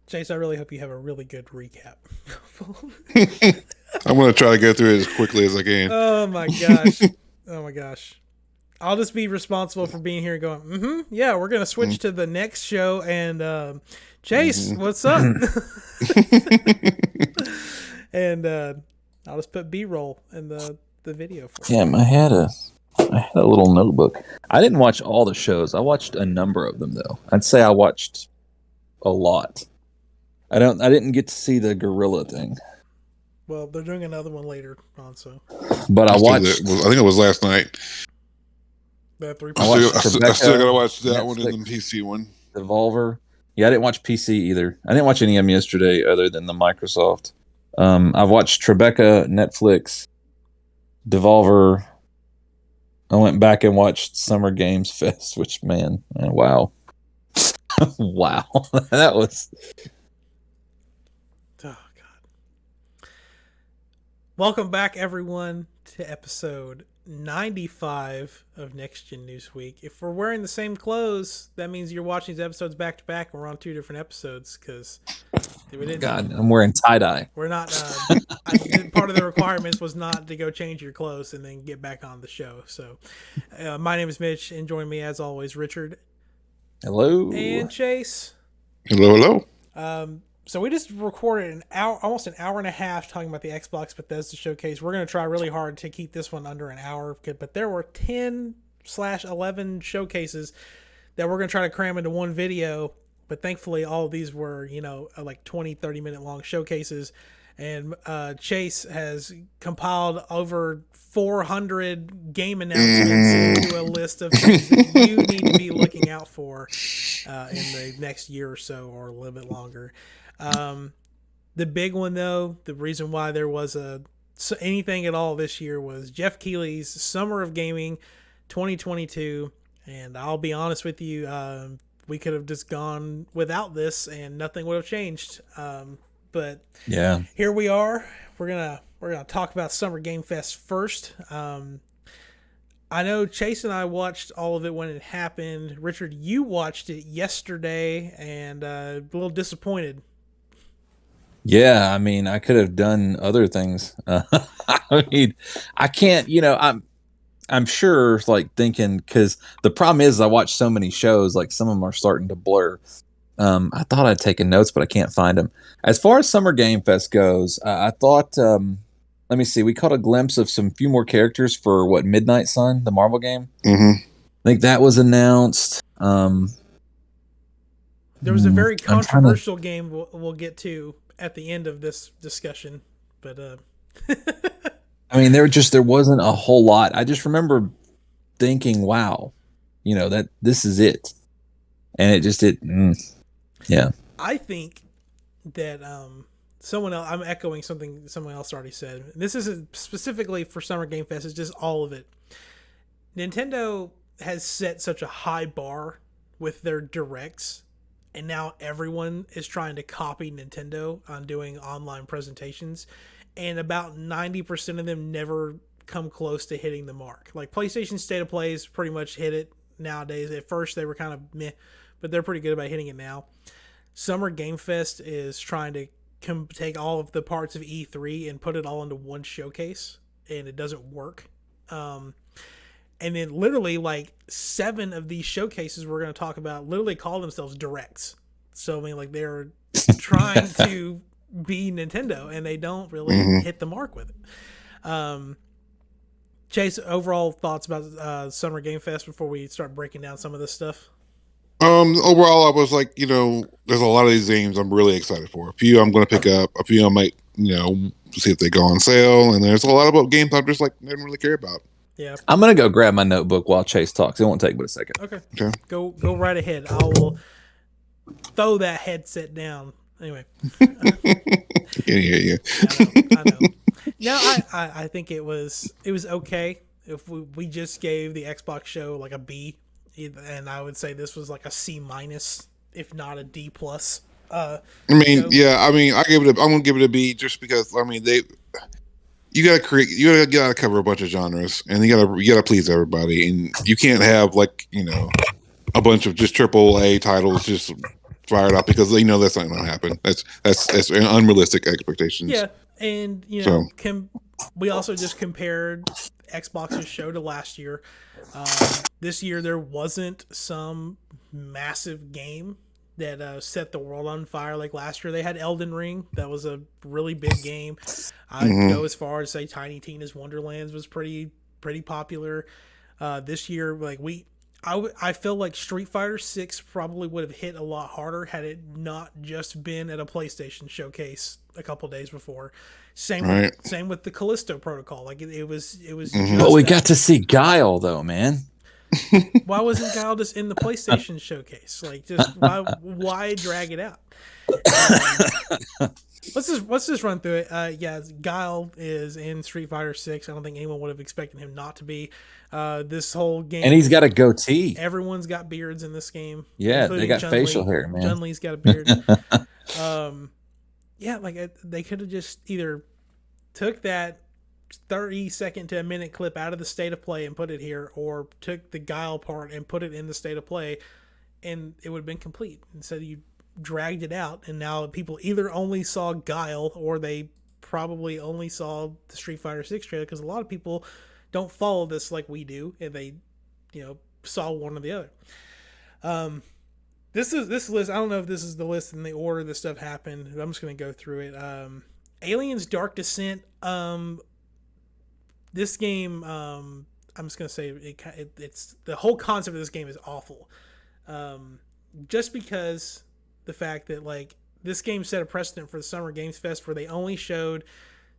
Chase, I really hope you have a really good recap. I'm going to try to go through it as quickly as I can. Oh my gosh. Oh my gosh. I'll just be responsible for being here and going, yeah, we're going to switch to the next show. And Chase, what's up? And I'll just put B-roll in the video for you. Yeah, I had a little notebook. I didn't watch all the shows. I watched a number of them, though. I'd say I watched a lot. I didn't get to see the gorilla thing. Well, they're doing another one later on, so. But I watched. I think it was last night. I still gotta watch that Netflix, one and the PC one. Devolver. Yeah, I didn't watch PC either. I didn't watch any of them yesterday, other than the Microsoft. I've watched Tribeca, Netflix, Devolver. I went back and watched Summer Games Fest, which man, wow, wow, that was. Oh God! Welcome back, everyone, to episode 95 of Next Gen Newsweek. If we're wearing the same clothes, that means you're watching these episodes back to back. We're on two different episodes because God, I'm wearing tie-dye. We're not. Part of the requirements was not to go change your clothes and then get back on the show. So, my name is Mitch, and join me as always, Richard. Hello. And Chase. Hello. Hello. So we just recorded almost an hour and a half talking about the Xbox Bethesda showcase. We're going to try really hard to keep this one under an hour, but there were 10/11 showcases that we're going to try to cram into one video. But thankfully, all of these were, like 20, 30-minute long showcases. And Chase has compiled over 400 game announcements into a list of things that you need to be looking out for in the next year or so, or a little bit longer. The big one, though, the reason why there was anything at all this year was Jeff Keighley's Summer of Gaming 2022. And I'll be honest with you, we could have just gone without this and nothing would have changed. But yeah, here we are. We're gonna talk about Summer Game Fest first. I know Chase and I watched all of it when it happened. Richard, you watched it yesterday and a little disappointed. Yeah, I mean, I could have done other things. I mean, I can't. I'm sure, like, thinking, because the problem is I watch so many shows, like some of them are starting to blur. I thought I'd taken notes, but I can't find them. As far as Summer Game Fest goes, I thought, let me see, we caught a glimpse of some few more characters for Midnight Sun, the Marvel game. Mm-hmm. I think that was announced. There was a very controversial game we'll get to at the end of this discussion, but I mean, there wasn't a whole lot. I just remember thinking, wow, that this is it. And it just yeah. I think that someone else, I'm echoing something someone else already said. This isn't specifically for Summer Game Fest, it's just all of it. Nintendo has set such a high bar with their directs, and now everyone is trying to copy Nintendo on doing online presentations, and about 90% of them never come close to hitting the mark. Like PlayStation State of Plays pretty much hit it nowadays. At first they were kind of meh, but they're pretty good about hitting it now. Summer Game Fest is trying to take all of the parts of E3 and put it all into one showcase, and it doesn't work. And then literally like 7 of these showcases we're going to talk about literally call themselves directs. So I mean, like, they're trying to be Nintendo and they don't really hit the mark with it. Chase, overall thoughts about Summer Game Fest before we start breaking down some of this stuff? Overall, I was like, there's a lot of these games I'm really excited for. A few I'm going to pick up. A few I might, see if they go on sale. And there's a lot of games I'm just like, I don't really care about. Yeah. I'm going to go grab my notebook while Chase talks. It won't take but a second. Okay. Go right ahead. I will throw that headset down. Anyway. Yeah. I know. No, I think it was okay. If we just gave the Xbox show like a B, and I would say this was like a C-, if not a D+. I I'm gonna give it a B just because you gotta cover a bunch of genres, and you gotta please everybody, and you can't have a bunch of just AAA titles just fired up because they know that's not going to happen. That's unrealistic expectations. Yeah, and So we also just compared Xbox's show to last year. This year there wasn't some massive game that set the world on fire like last year. They had Elden Ring, that was a really big game. I'd go as far as say Tiny Tina's Wonderlands was pretty popular. This year, like I feel like Street Fighter 6 probably would have hit a lot harder had it not just been at a PlayStation showcase a couple days before. Same with the Callisto Protocol. Like it was just But we got to see Guile though, man. Why wasn't Guile just in the PlayStation showcase? Like, just why drag it out? Let's just run through it. Yeah, Guile is in Street Fighter 6. I don't think anyone would have expected him not to be. This whole game, and he's got a goatee. Everyone's got beards in this game. Yeah, they got facial hair, man. Chun-Li's got a beard. Yeah, like they could have just either took that 30-second to a minute clip out of the state of play and put it here, or took the Guile part and put it in the state of play, and it would have been complete. Instead, you dragged it out, and now people either only saw Guile or they probably only saw the Street Fighter 6 trailer, because a lot of people don't follow this like we do, and they saw one or the other. This list, I don't know if this is the list in the order this stuff happened, but I'm just going to go through it. Aliens Dark Descent. This game, I'm just going to say it's the whole concept of this game is awful. Just because the fact that like this game set a precedent for the Summer Games Fest where they only showed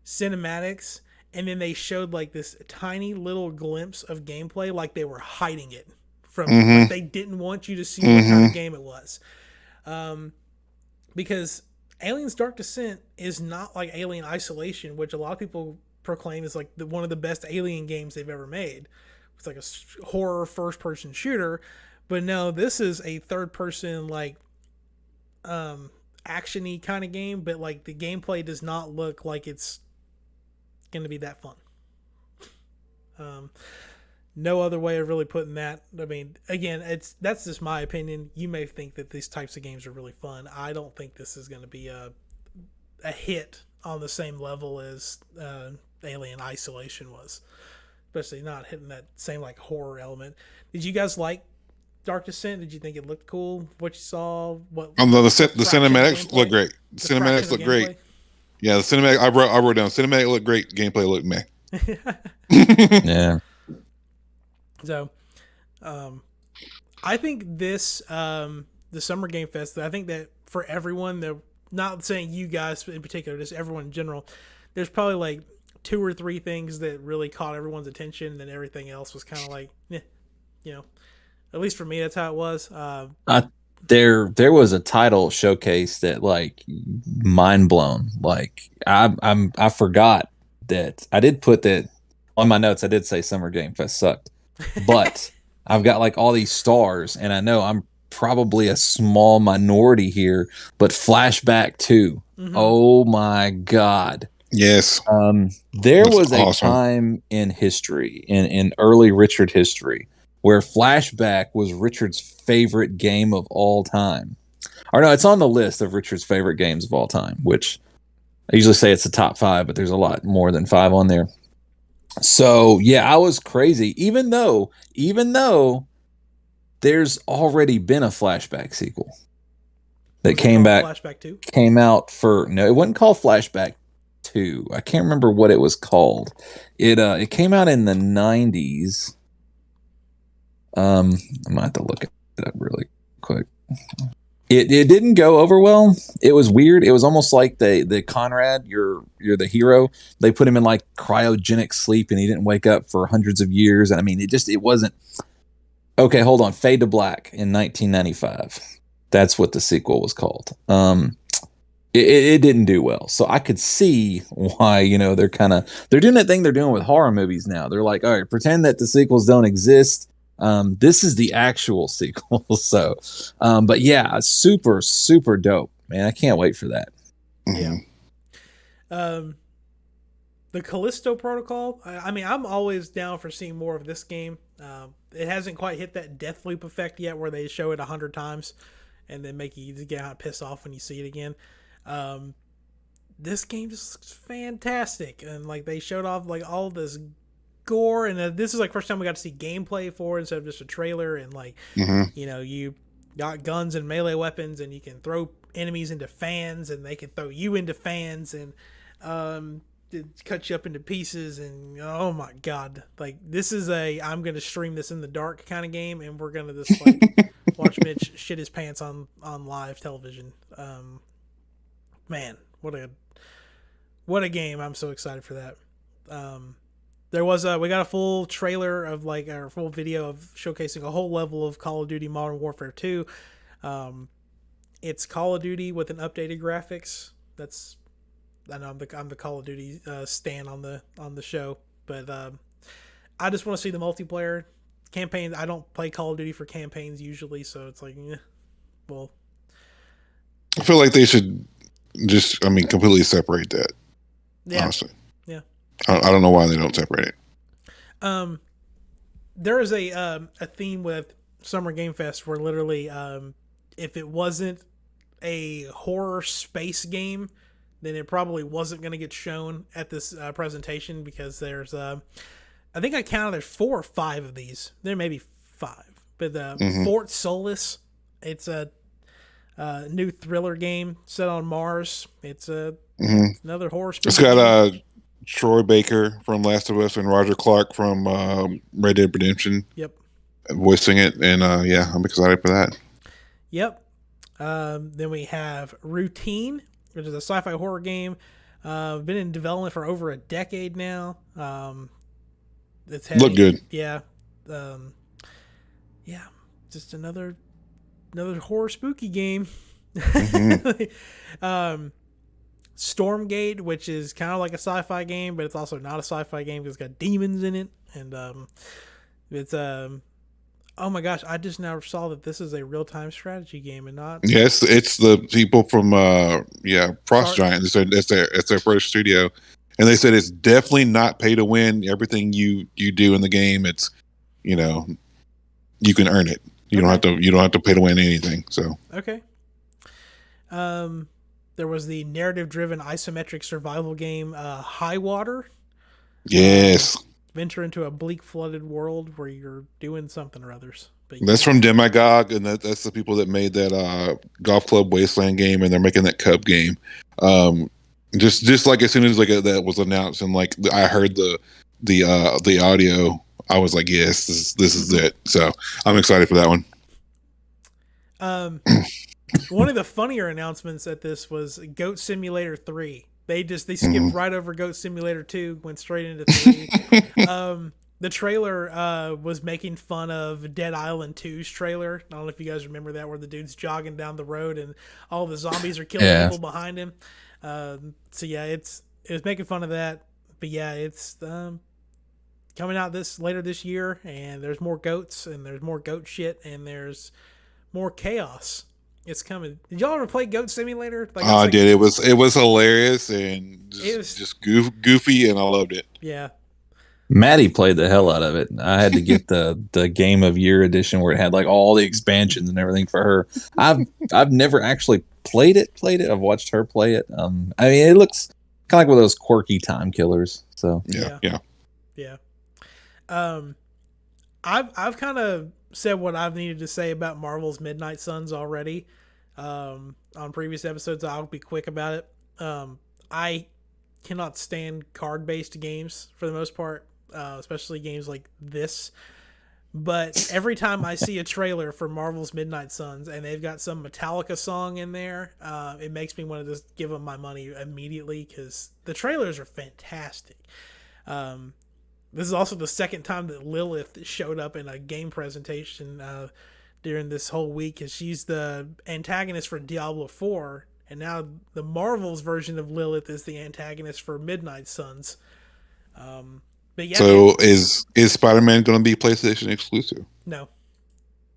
cinematics, and then they showed like this tiny little glimpse of gameplay, like they were hiding it from like they didn't want you to see what kind of game it was. Because Aliens Dark Descent is not like Alien Isolation, which a lot of people proclaim is like one of the best Alien games they've ever made. It's like a horror first-person shooter, but no, this is a third-person like action-y kind of game, but like the gameplay does not look like it's going to be that fun. No other way of really putting that. I mean, again, that's just my opinion. You may think that these types of games are really fun. I don't think this is going to be a hit on the same level as Alien Isolation was, especially not hitting that same like horror element. Did you guys like Dark Descent? Did you think it looked cool? What you saw? What the cinematics look great. The cinematics look great. Yeah, the cinematic. I wrote down cinematic looked great. Gameplay looked meh. Yeah. So, I think this the Summer Game Fest. I think that for everyone, that not saying you guys in particular, just everyone in general, there's probably like 2 or 3 things that really caught everyone's attention, and then everything else was kind of like, at least for me, that's how it was. There was a title showcase that like mind blown. Like I forgot that I did put that on my notes. I did say Summer Game Fest sucked, but I've got like all these stars, and I know I'm probably a small minority here, but Flashback 2. Oh my God. Yes. There was a time in history, in early Richard history, where Flashback was Richard's favorite game of all time. Or no, it's on the list of Richard's favorite games of all time, which I usually say it's the top 5, but there's a lot more than 5 on there. So yeah, I was crazy, even though there's already been a Flashback sequel that Flashback 2? Came out it wasn't called Flashback 2. I can't remember what it was called. It came out in the 90s. I might have to look it up really quick. It didn't go over well. It was weird. It was almost like the Conrad, you're the hero. They put him in like cryogenic sleep, and he didn't wake up for hundreds of years. And I mean, it wasn't. Okay, hold on. Fade to Black in 1995. That's what the sequel was called. It didn't do well. So I could see why, they're doing that thing they're doing with horror movies now. They're like, all right, pretend that the sequels don't exist. This is the actual sequel. So, but yeah, super, super dope, man. I can't wait for that. Yeah. The Callisto Protocol. I mean, I'm always down for seeing more of this game. It hasn't quite hit that Deathloop effect yet, where they show it 100 times and then make you get out pissed off when you see it again. This game just looks fantastic, and like they showed off like all this gore, and this is like first time we got to see gameplay for it instead of just a trailer. And like you got guns and melee weapons, and you can throw enemies into fans, and they can throw you into fans, and it cut you up into pieces. And oh my god, like this is I'm gonna stream this in the dark kind of game, and we're gonna just like watch Mitch shit his pants on live television. Man, what a game. I'm so excited for that. There was we got a full trailer of like our full video of showcasing a whole level of Call of Duty Modern Warfare 2. It's Call of Duty with an updated graphics. I know I'm the Call of Duty stan on the show, but I just want to see the multiplayer campaigns. I don't play Call of Duty for campaigns usually, so it's like, well, I feel like they should just, completely separate that. Yeah. Honestly. Yeah. I don't know why they don't separate it. There is a theme with Summer Game Fest where literally, if it wasn't a horror space game, then it probably wasn't going to get shown at this presentation, because there's, I think I counted there's 4 or 5 of these. There may be 5, but Fort Solis, it's a new thriller game set on Mars. It's another horror. It's got Troy Baker from Last of Us and Roger Clark from Red Dead Redemption. Yep. Voicing it, and I'm excited for that. Yep. Then we have Routine, which is a sci-fi horror game. Been in development for over a decade now. It's look good. Yeah. Just another horror spooky game. Stormgate, which is kind of like a sci-fi game, but it's also not a sci-fi game because it's got demons in it. And it's oh my gosh, I just now saw that this is a real-time strategy game and not. Yes, it's the people from Frost Giant. It's their first studio, and they said it's definitely not pay to win. Everything you do in the game, it's you can earn it. You don't have to pay to win anything. So okay. There was the narrative-driven isometric survival game High Water. Yes. Venture into a bleak, flooded world where you're doing something or others. But that's from Demigog, and that's the people that made that Golf Club Wasteland game, and they're making that Cub game. Just like as soon as that was announced, and like I heard the audio, I was like, yes, this is it. So I'm excited for that one. One of the funnier announcements at this was Goat Simulator 3. They skipped right over Goat Simulator 2, went straight into 3. The trailer was making fun of Dead Island 2's trailer. I don't know if you guys remember that, where the dude's jogging down the road and all the zombies are killing people behind him. So yeah, it was making fun of that. But yeah, it's coming out later this year, and there's more goats, and there's more goat shit, and there's more chaos. It's coming. Did y'all ever play Goat Simulator? I did. It was hilarious and just goofy, and I loved it. Yeah. Maddie played the hell out of it. I had to get the Game of Year edition where it had like all the expansions and everything for her. I've never actually played it. I've watched her play it. It looks kind of like one of those quirky time killers. So yeah. I've kind of said what I've needed to say about Marvel's Midnight Suns already on previous episodes. I'll be quick about it. I cannot stand card-based games for the most part, especially games like this. But every time I see a trailer for Marvel's Midnight Suns and they've got some Metallica song in there, it makes me want to just give them my money immediately, because the trailers are fantastic. This is also the second time that Lilith showed up in a game presentation during this whole week, because she's the antagonist for Diablo 4, and now the Marvel's version of Lilith is the antagonist for Midnight Suns. But yeah. So is Spider-Man going to be PlayStation exclusive? No.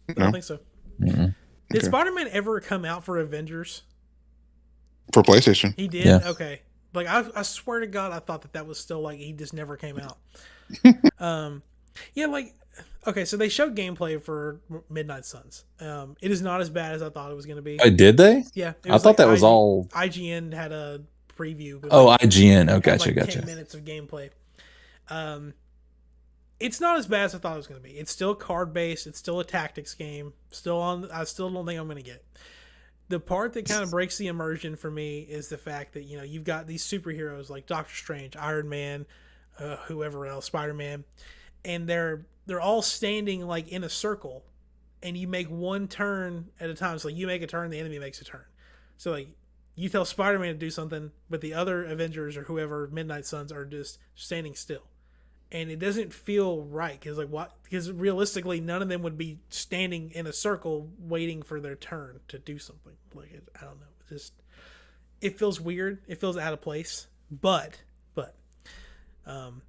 I don't think so. Mm-hmm. Did Spider-Man ever come out for Avengers? For PlayStation. He did? Yeah. Okay. Like, I swear to God, I thought that was still like he just never came out. Yeah, like okay, so they showed gameplay for Midnight Suns. It is not as bad as I thought it was going to be. Did they? Yeah, it I was thought like that was all. IGN had a preview with Oh, like IGN. Oh, had gotcha, like gotcha. 10 minutes of gameplay. Um, it's not as bad as I thought it was going to be. It's still card based. It's still a tactics game. Still on. I still don't think I'm going to get. The part that kind of breaks the immersion for me is the fact that you've got these superheroes like Doctor Strange, Iron Man, whoever else, Spider Man, and they're all standing like in a circle, and you make one turn at a time. So like you make a turn, the enemy makes a turn. So like you tell Spider Man to do something, but the other Avengers or whoever Midnight Suns are just standing still, and it doesn't feel right because like what? Because realistically, none of them would be standing in a circle waiting for their turn to do something. Like I don't know, it feels weird. It feels out of place. But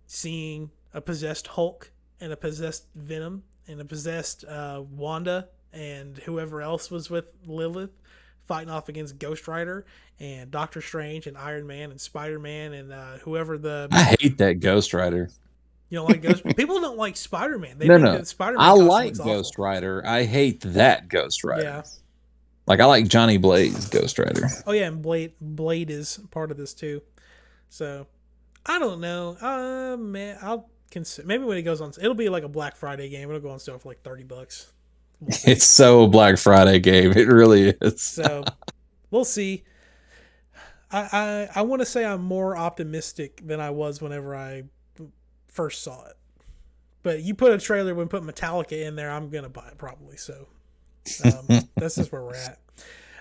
seeing a possessed Hulk and a possessed Venom and a possessed Wanda and whoever else was with Lilith fighting off against Ghost Rider and Doctor Strange and Iron Man and Spider Man and whoever the I hate that Ghost Rider. you don't like Ghost. People don't like Spider Man. They No, think no. that Spider I Man costume like looks Ghost awful. Rider. I hate that Ghost Rider. Yeah. Like I like Johnny Blaze Ghost Rider. Oh yeah, and Blade is part of this too. So I don't know. Man, I'll consider maybe when it goes on. It'll be like a Black Friday game. It'll go on sale for like $30. It's so Black Friday game. It really is. So we'll see. I want to say I'm more optimistic than I was whenever I first saw it. But you put a trailer when put Metallica in there, I'm gonna buy it probably. So that's just where we're at.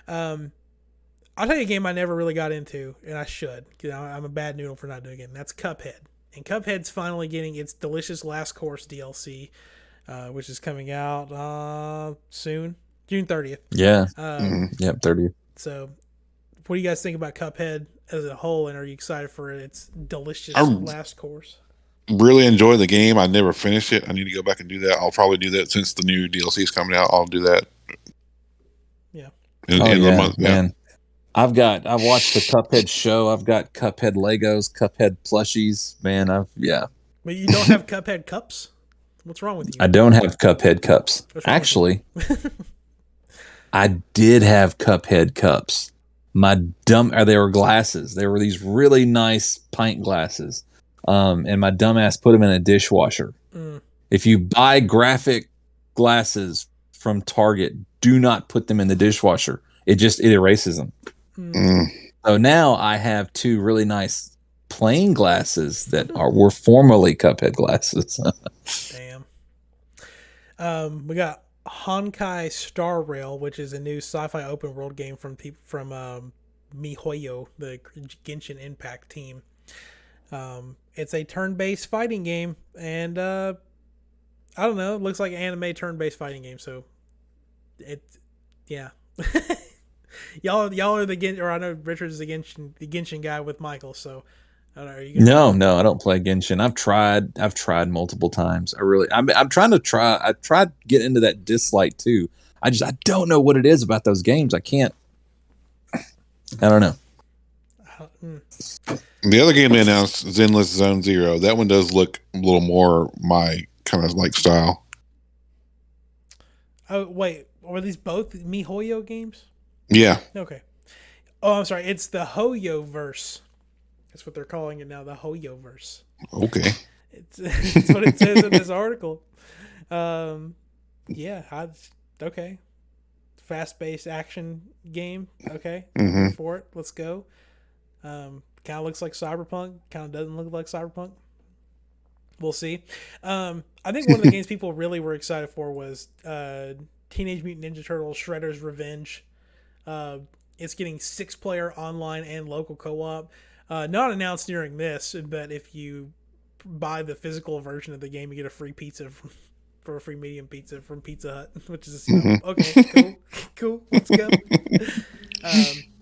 I'll tell you a game I never really got into, and I should. I'm a bad noodle for not doing it. And that's Cuphead. And Cuphead's finally getting its Delicious Last Course DLC, which is coming out soon, June 30th. Yeah. Yep, 30th. So, what do you guys think about Cuphead as a whole, and are you excited for its Delicious Last Course? Really enjoy the game. I never finished it. I need to go back and do that. I'll probably do that since the new DLC is coming out. I'll do that. Yeah. In the month, man. I've watched the Cuphead show. I've got Cuphead Legos, Cuphead plushies. Man, But you don't have Cuphead cups? What's wrong with you? I don't have Cuphead cups. Actually, I did have Cuphead cups. They were glasses. They were these really nice pint glasses. And my dumbass put them in a dishwasher. If you buy graphic glasses from Target, do not put them in the dishwasher. It erases them. So now I have two really nice plain glasses that were formerly Cuphead glasses. Damn. We got Honkai Star Rail, which is a new sci-fi open world game from MiHoYo, the Genshin Impact team. It's a turn-based fighting game, and I don't know. It looks like an anime turn-based fighting game. So, yeah. y'all are the Genshin, or I know Richard's the Genshin guy with Michael. So, I don't know. Are you No, I don't play Genshin. I've tried multiple times. I'm trying to try. I tried to get into that Dislike too. I don't know what it is about those games. I don't know. The other game they announced, Zenless Zone Zero. That one does look a little more my kind of like style. Oh wait, are these both MiHoYo games? Yeah. Okay. Oh, I'm sorry. It's the Hoyo verse. That's what they're calling it now. The Hoyo verse. Okay. It's what it says in this article. Yeah. Okay. Fast-paced action game. Okay. For it. Let's go. Kind of looks like Cyberpunk. Kind of doesn't look like Cyberpunk. We'll see. I think one of the games people really were excited for was Teenage Mutant Ninja Turtles Shredder's Revenge. It's getting 6-player online and local co-op. Not announced during this, but if you buy the physical version of the game, you get a free pizza for a free medium pizza from Pizza Hut, which is okay, cool. Let's go.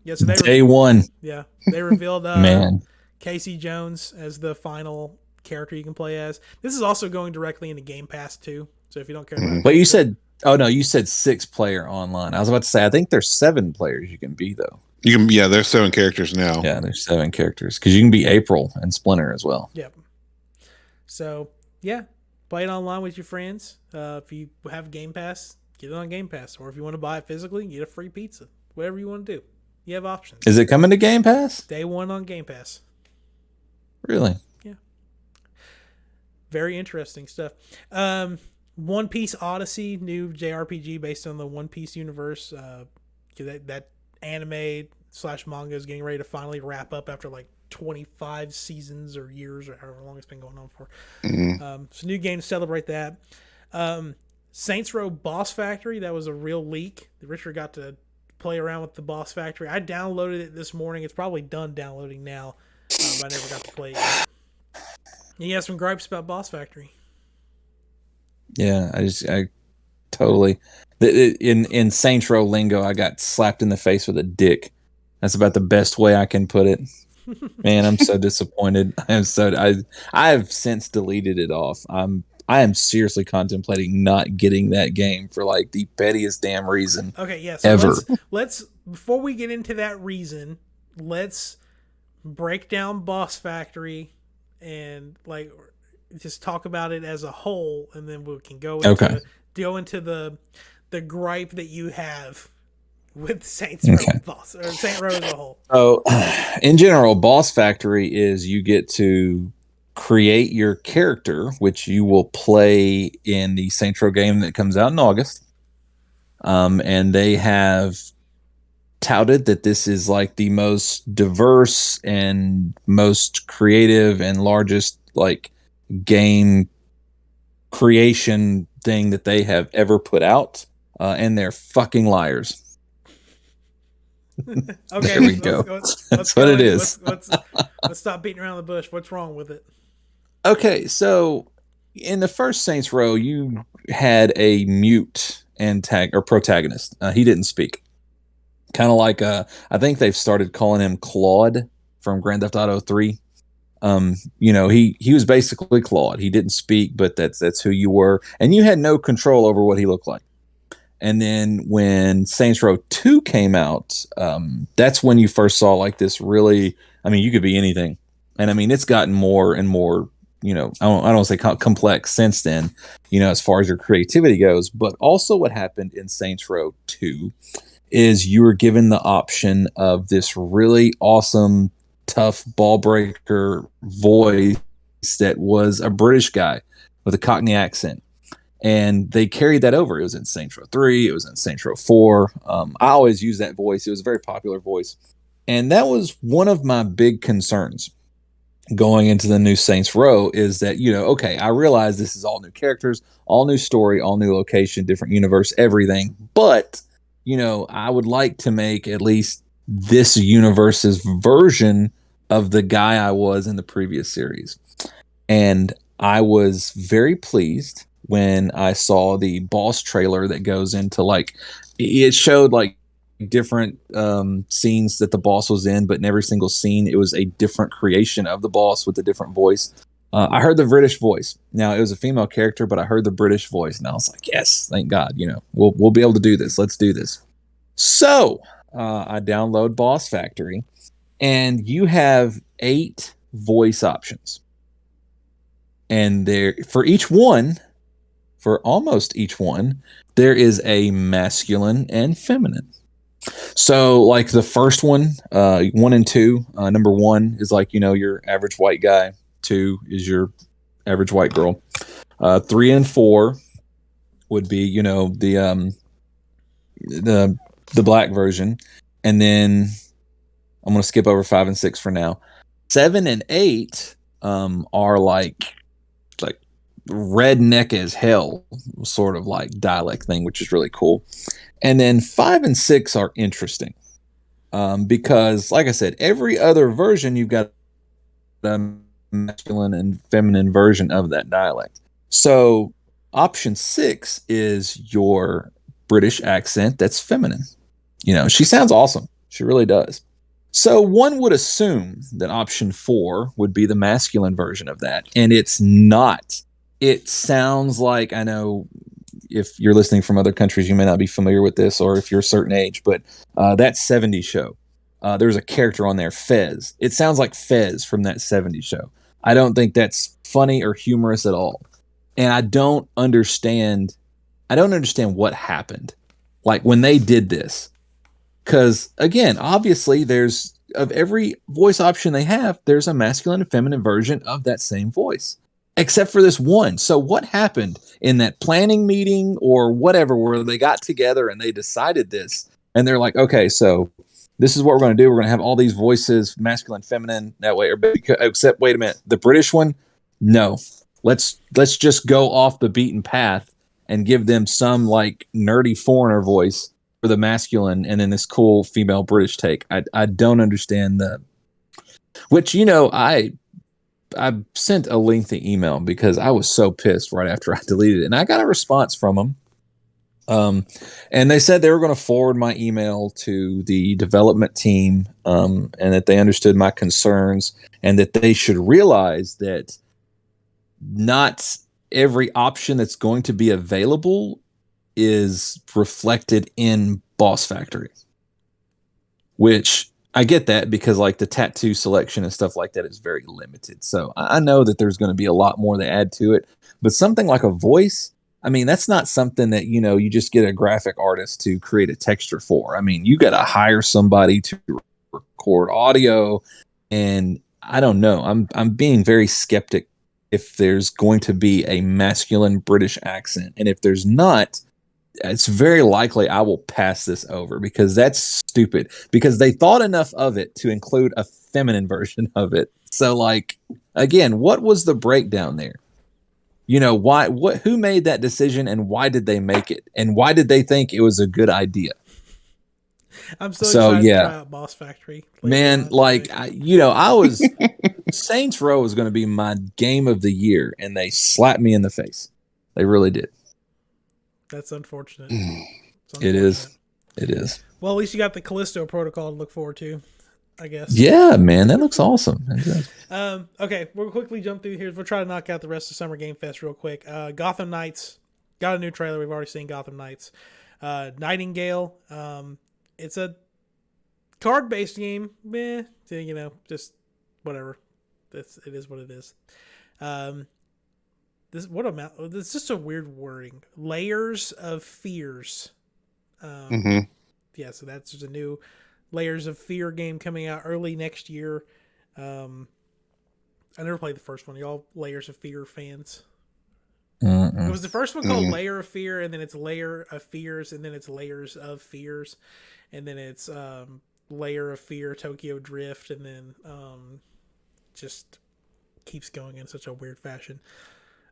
Yeah, so Day one. Yeah, they revealed Man. Casey Jones as the final character you can play as. This is also going directly into Game Pass too. So if you don't care about But you said 6-player online. I was about to say I think there's 7 players you can be though. There's 7 characters now. Yeah, there's 7 characters because you can be April and Splinter as well. Yep. So yeah, Play it online with your friends. If you have Game Pass, get it on Game Pass. Or if you want to buy it physically, get a free pizza. Whatever you want to do. You have options. Is it coming to Game Pass? Day one on Game Pass. Really? Yeah. Very interesting stuff. One Piece Odyssey, new JRPG based on the One Piece universe. That anime / manga is getting ready to finally wrap up after like 25 seasons or years or however long it's been going on for. It's a new game to celebrate that. Saints Row Boss Factory, that was a real leak. Richard got to play around with the Boss Factory. I downloaded it this morning. It's probably done downloading now, but I never got to play it yet. And you have some gripes about Boss Factory. Yeah, I totally. In Saints Row lingo, I got slapped in the face with a dick. That's about the best way I can put it. Man, I'm so disappointed. I have since deleted it off. I am seriously contemplating not getting that game for like the pettiest damn reason. Okay, yeah. So ever. Let's before we get into that reason, let's break down Boss Factory and like just talk about it as a whole, and then we can go into the gripe that you have with Saints Row Boss or Saints Row as a whole. So, in general, Boss Factory is you get to create your character, which you will play in the Saints Row game that comes out in August. And they have touted that this is like the most diverse and most creative and largest like game creation thing that they have ever put out. And they're fucking liars. Okay, there we go. That's what it is. Let's stop beating around the bush. What's wrong with it? Okay, so in the first Saints Row, you had a mute protagonist. He didn't speak. Kind of like I think they've started calling him Claude from Grand Theft Auto 3. He was basically Claude. He didn't speak, but that's who you were, and you had no control over what he looked like. And then when Saints Row 2 came out, that's when you first saw like this really, I mean, you could be anything. And I mean, it's gotten more and more, I don't want to say complex since then, as far as your creativity goes. But also what happened in Saints Row 2 is you were given the option of this really awesome, tough ball breaker voice that was a British guy with a Cockney accent. And they carried that over. It was in Saints Row 3. It was in Saints Row 4. I always use that voice. It was a very popular voice. And that was one of my big concerns going into the new Saints Row is that, I realize this is all new characters, all new story, all new location, different universe, everything. But, I would like to make at least this universe's version of the guy I was in the previous series. And I was very pleased when I saw the boss trailer that goes into it showed different scenes that the boss was in, but in every single scene it was a different creation of the boss with a different voice. I heard the British voice. Now it was a female character, but I heard the British voice, and I was like, yes, thank God. We'll be able to do this. Let's do this. So I download Boss Factory, and you have 8 voice options, and there for almost each one, there is a masculine and feminine. So like the first one, 1 and 2, number 1 is your average white guy. 2 is your average white girl. 3 and 4 would be, the black version. And then I'm going to skip over 5 and 6 for now. 7 and 8 are like redneck as hell sort of like dialect thing, which is really cool. And then 5 and 6 are interesting because, like I said, every other version you've got a masculine and feminine version of that dialect. So option 6 is your British accent that's feminine. She sounds awesome. She really does. So one would assume that option 4 would be the masculine version of that, and it's not. It sounds like, I know if you're listening from other countries, you may not be familiar with this, or if you're a certain age, but that 70s show, there's a character on there, Fez. It sounds like Fez from that 70s show. I don't think that's funny or humorous at all. and I don't understand what happened, like when they did this. Because again, obviously, there's of every voice option they have, there's a masculine and feminine version of that same voice, except for this one. So what happened in that planning meeting or whatever, where they got together and they decided this, and they're like, okay, so this is what we're going to do. We're going to have all these voices, masculine, feminine, that way. Except, wait a minute, the British one, no. Let's just go off the beaten path and give them some like nerdy foreigner voice for the masculine, and then this cool female British take. I don't understand the, which, you know, I sent a lengthy email because I was so pissed right after I deleted it, and I got a response from them. And they said they were going to forward my email to the development team, and that they understood my concerns, and that they should realize that not every option that's going to be available is reflected in Boss Factory, which I get that, because like the tattoo selection and stuff like that is very limited. So I know that there's going to be a lot more they add to it, but something like a voice, I mean, that's not something that, you know, you just get a graphic artist to create a texture for. I mean, you got to hire somebody to record audio, and I don't know. I'm being very skeptic if there's going to be a masculine British accent, and if there's not, it's very likely I will pass this over, because that's stupid, because they thought enough of it to include a feminine version of it. So like, again, what was the breakdown there? You know, who made that decision, and why did they make it? And why did they think it was a good idea? I'm so excited to try out Boss Factory. Man, like, I was Saints Row was going to be my game of the year, and they slapped me in the face. They really did. That's unfortunate. It is. It is. Well, at least you got the Callisto Protocol to look forward to, I guess. Yeah, man, that looks awesome. Okay, we'll quickly jump through here. We'll try to knock out the rest of Summer Game Fest real quick. Gotham Knights got a new trailer. We've already seen Gotham Knights. Nightingale. It's a card-based game. You know, just whatever. It is what it is. It's just a weird wording. Layers of Fears. Yeah, so that's just a new Layers of Fear game coming out early next year. I never played the first one. Y'all Layers of Fear fans? It was the first one called Layer of Fear, and then it's Layer of Fears, and then it's Layers of Fears, and then it's Layer of Fear Tokyo Drift, and then just keeps going in such a weird fashion.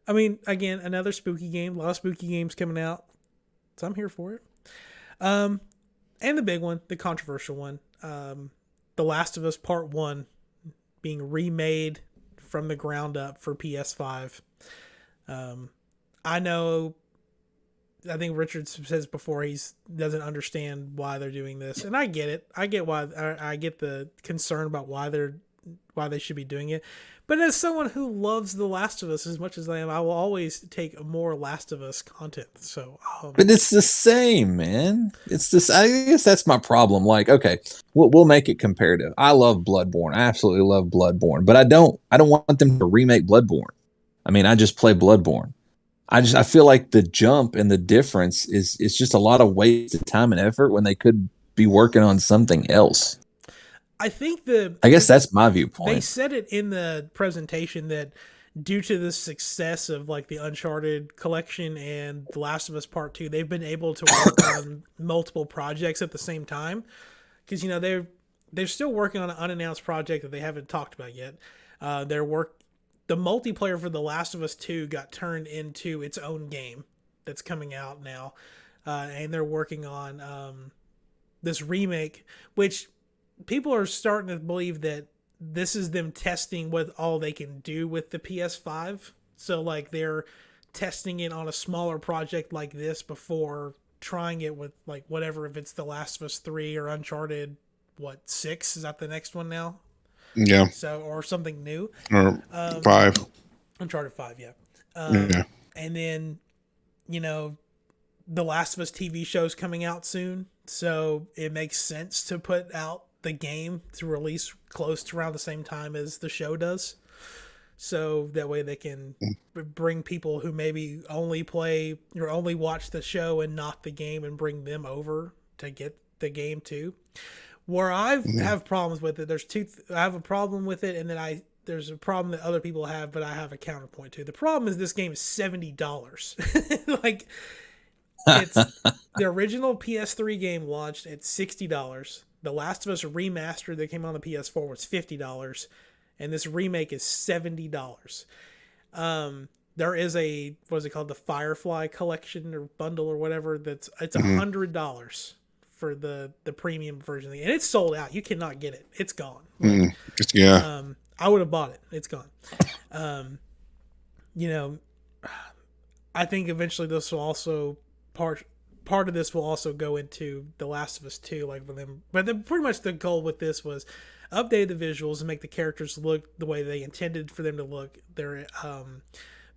I mean, again, another spooky game. A lot of spooky games coming out, so I'm here for it. And the big one, the controversial one, The Last of Us Part 1 being remade from the ground up for PS5. I know, I think Richard says before he doesn't understand why they're doing this, and I get it. I get why. I get the concern about why they should be doing it. But as someone who loves The Last of Us as much as I am, I will always take more Last of Us content. So, but it's the same, man. It's this. I guess that's my problem. Like, okay, we'll make it comparative. I love Bloodborne. I absolutely love Bloodborne, but I don't want them to remake Bloodborne. I mean, I just play Bloodborne. I feel like the jump and the difference is just a lot of wasted time and effort when they could be working on something else. I guess that's my viewpoint. They said it in the presentation that due to the success of like the Uncharted collection and The Last of Us Part 2, they've been able to work on multiple projects at the same time. Because, you know, they're still working on an unannounced project that they haven't talked about yet. The multiplayer for The Last of Us 2 got turned into its own game that's coming out now. And they're working on this remake, which people are starting to believe that this is them testing what all they can do with the PS5. So, like, they're testing it on a smaller project like this before trying it with, like, whatever, if it's The Last of Us 3 or Uncharted, 6? Is that the next one now? Yeah. So, or something new. Or 5. Uncharted 5, yeah. Yeah. And then, you know, The Last of Us TV show's coming out soon. So it makes sense to put out the game to release close to around the same time as the show does. so that way they can bring people who maybe only play or only watch the show and not the game and bring them over to get the game too. Where I have problems with it, I have a problem with it, and then there's a problem that other people have, but I have a counterpoint to. The problem is this game is $70. Like, it's the original PS3 game launched at $60. The Last of Us remastered that came on the PS4 was $50, and this remake is $70. There is what is it called, the Firefly collection or bundle or whatever. It's $100 for the premium version, and it's sold out. You cannot get it. It's gone. Like, I would have bought it. It's gone. I think eventually this will also part of this will also go into The Last of Us 2, like with them. But pretty much the goal with this was update the visuals and make the characters look the way they intended for them to look. They're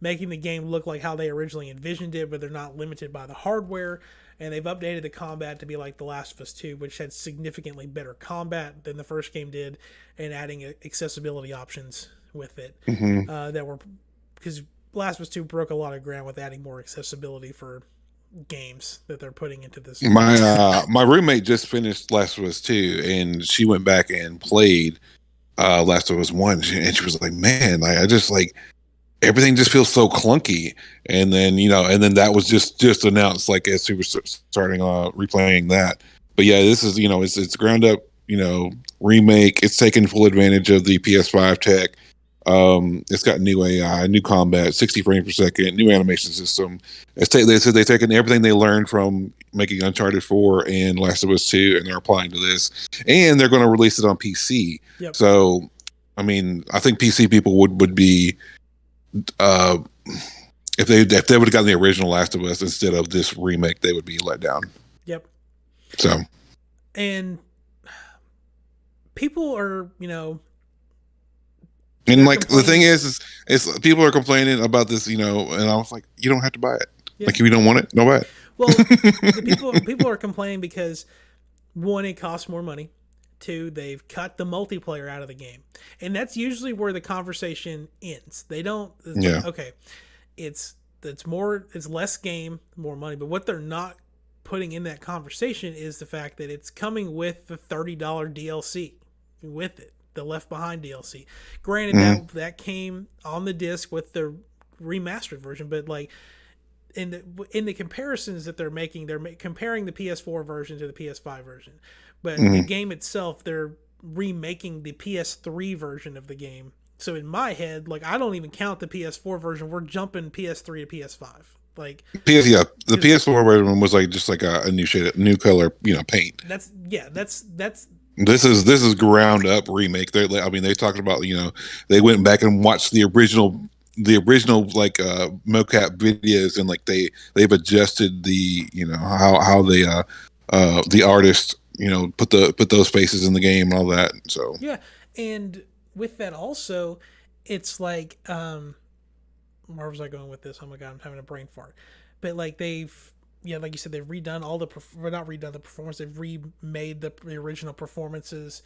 making the game look like how they originally envisioned it, but they're not limited by the hardware. And they've updated the combat to be like The Last of Us 2, which had significantly better combat than the first game did, and adding accessibility options with it that were, because Last of Us 2 broke a lot of ground with adding more accessibility for games that they're putting into this. My roommate just finished Last of Us 2, and she went back and played Last of Us 1, and she was like, man, I just like, everything just feels so clunky. And then, that was just announced, like, as we were starting replaying that. But yeah, this is, it's ground up, remake. It's taking full advantage of the PS5 tech. It's got new AI, new combat, 60 frames per second, new animation system. They said they've taken everything they learned from making Uncharted 4 and Last of Us 2, and they're applying to this. And they're going to release it on PC. Yep. So, I mean, I think PC people would be, if they would have gotten the original Last of Us instead of this remake, they would be let down. Yep. So, and people are, and like the thing is people are complaining about this, and I was like, you don't have to buy it. Yeah. Like, if you don't want it, don't buy it. Well, people are complaining because, one, it costs more money. Two, they've cut the multiplayer out of the game, and that's usually where the conversation ends. They don't. Like, okay, it's less game, more money, but what they're not putting in that conversation is the fact that it's coming with the $30 DLC with it, the Left Behind DLC. Granted, that came on the disc with the remastered version, but like in the comparisons that they're making, they're comparing the PS4 version to the PS5 version. But the game itself, they're remaking the PS3 version of the game. So in my head, like, I don't even count the PS4 version. We're jumping PS3 to PS5. Like, the PS4 version was like just like a new shade, new color, paint. That's This is ground up remake. They talked about, they went back and watched the original like mocap videos, and like they've adjusted the how they the artist put those faces in the game and all that. So yeah, and with that also, it's like where was I going with this? Oh my god, I'm having a brain fart. But like like you said, they've redone all not redone the performance. They've remade the original performances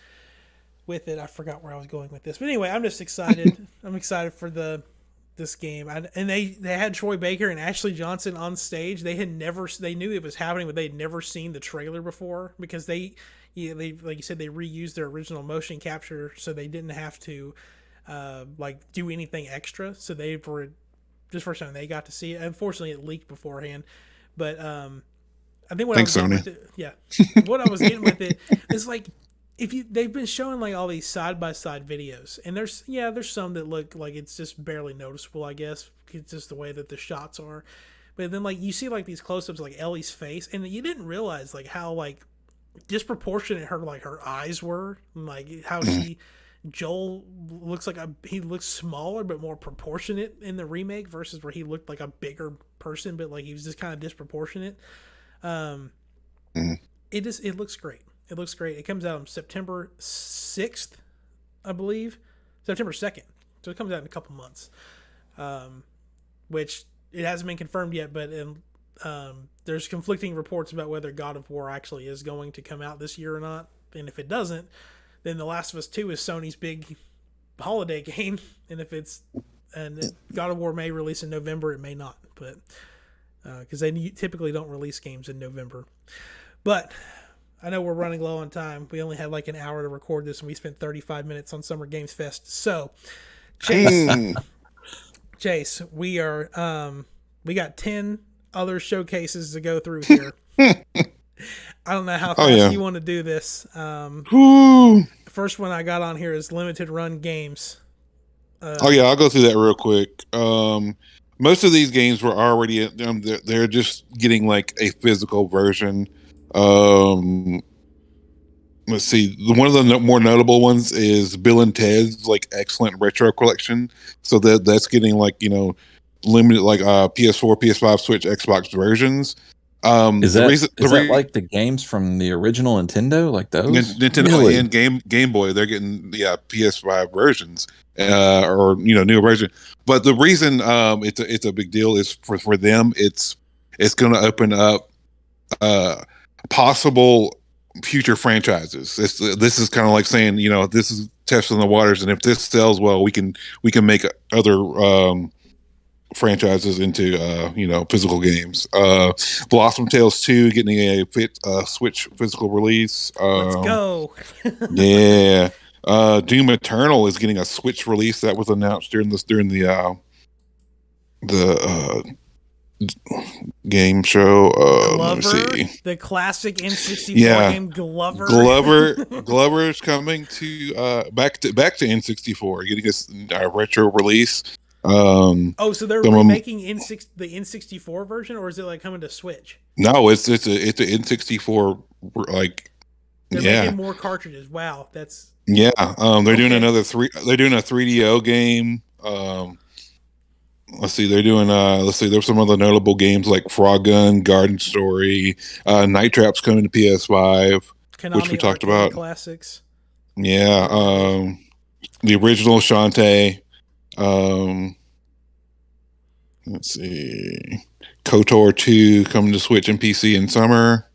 with it. I forgot where I was going with this, but anyway, I'm just excited. I'm excited for this game. And they had Troy Baker and Ashley Johnson on stage. They knew it was happening, but they had never seen the trailer before, because they like you said, they reused their original motion capture, so they didn't have to like do anything extra. So they were just first time they got to see it. Unfortunately, it leaked beforehand, but I think what Thanks, I was Sony. With it, yeah, what I was getting with it is like, they've been showing like all these side by side videos, and there's some that look like it's just barely noticeable, I guess. It's just the way that the shots are. But then like you see like these close ups like Ellie's face, and you didn't realize like how like disproportionate her eyes were, and like how Joel looks like he looks smaller but more proportionate in the remake versus where he looked like a bigger person, but like he was just kind of disproportionate. It looks great. It looks great. It comes out on September 6th, I believe. September 2nd. So it comes out in a couple months. Which it hasn't been confirmed yet, but there's conflicting reports about whether God of War actually is going to come out this year or not. And if it doesn't, then The Last of Us 2 is Sony's big holiday game, and if it's and God of War may release in November, it may not, but because they typically don't release games in November. But I know we're running low on time. We only had like an hour to record this, and we spent 35 minutes on Summer Games Fest. So, Chase, we got 10 other showcases to go through here. I don't know how fast you want to do this. First one I got on here is Limited Run Games. I'll go through that real quick. Most of these games were already they're just getting like a physical version. Let's see. One of the more notable ones is Bill and Ted's like excellent retro collection. So that's getting like limited like PS4, PS5, Switch, Xbox versions. Is that like the games from the original Nintendo, like those? Nintendo really? And Game Boy, they're getting PS5 versions, or new version. But the reason it's a big deal is for them it's going to open up possible future franchises. This is kind of like saying this is testing the waters, and if this sells well, we can make other franchises into physical games. Blossom Tales 2 getting a Switch physical release. Let's go. Yeah. Doom Eternal is getting a Switch release that was announced during the game show. Glover, let me see. The classic N64 game Glover. Glover is coming to back to N64, getting a retro release. So they're remaking the N64 version, or is it like coming to Switch? No, it's an N64 like. They're making more cartridges. Wow, that's they're doing another They're doing a 3DO game. Let's see. They're doing there's some other notable games like Frog Gun, Garden Story, Night Trap's coming to PS5, Konami which we talked about. Classics. Yeah. The original Shantae. Let's see. KOTOR 2 coming to Switch and PC in summer.